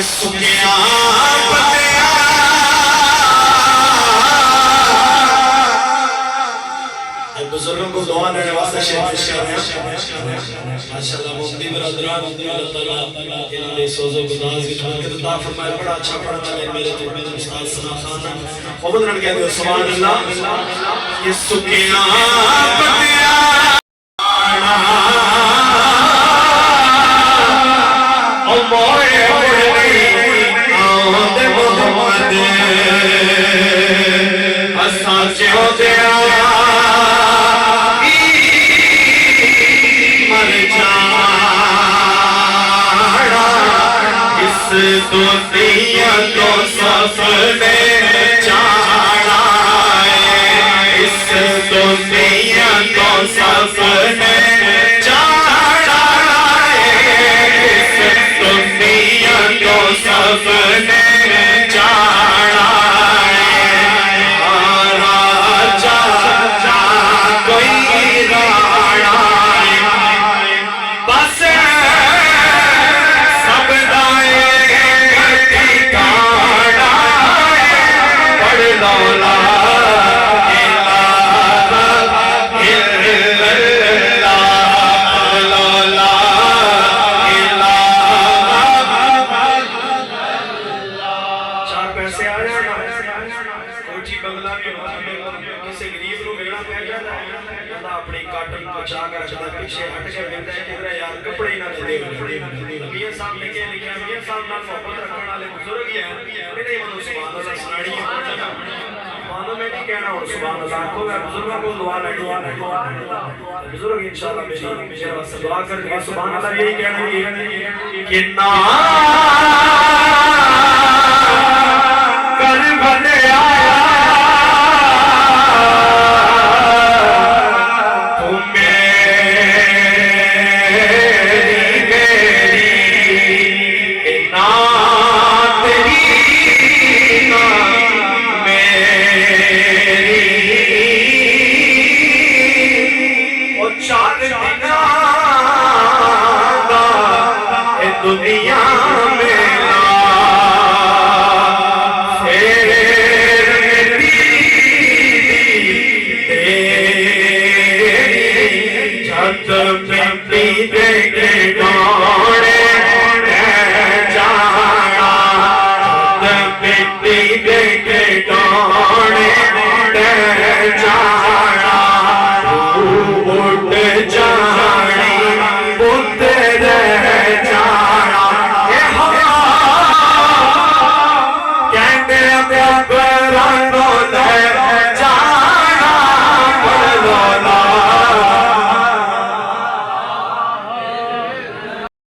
सुखिया बंदिया बुजुर्गों को दुआ देने वास्ते शेर पेश कर रहे हैं माशाअल्लाह मुफ्ती बरदरान अल्लाह ताला इन्होंने सोज़ो गुदास की बरकत अता फरमाए। बड़ा अच्छा पढ़ता है मेरे उस्ताद सना खान मोहम्मद रन कहते हो सुभान अल्लाह। ये सुखिया बंदिया ओ मोए औद मोहम्मद असा जिउंदे दुनिया तो सबने जाना है, इस दुनिया तो सबने जाना है, इस दुनिया तो सबने जाना है। राजा कोई राणा बस अपनी काटन बचा कर रखता पीछे हट के मिलता है कि यार कपड़े ना दे मियां साहब ने क्या लिखा मियां साहब नाल मोहब्बत रखने वाले बुजुर्ग ही हैं नहीं मनो सुभान अल्लाह सुनानी है मानो मैं नहीं कहना हूं सुभान अल्लाह को मैं बुजुर्गों को दुआ लेनी है बुजुर्ग इंशाल्लाह मेरे वास्ते दुआ कर सुभान अल्लाह यही कहना है कि ना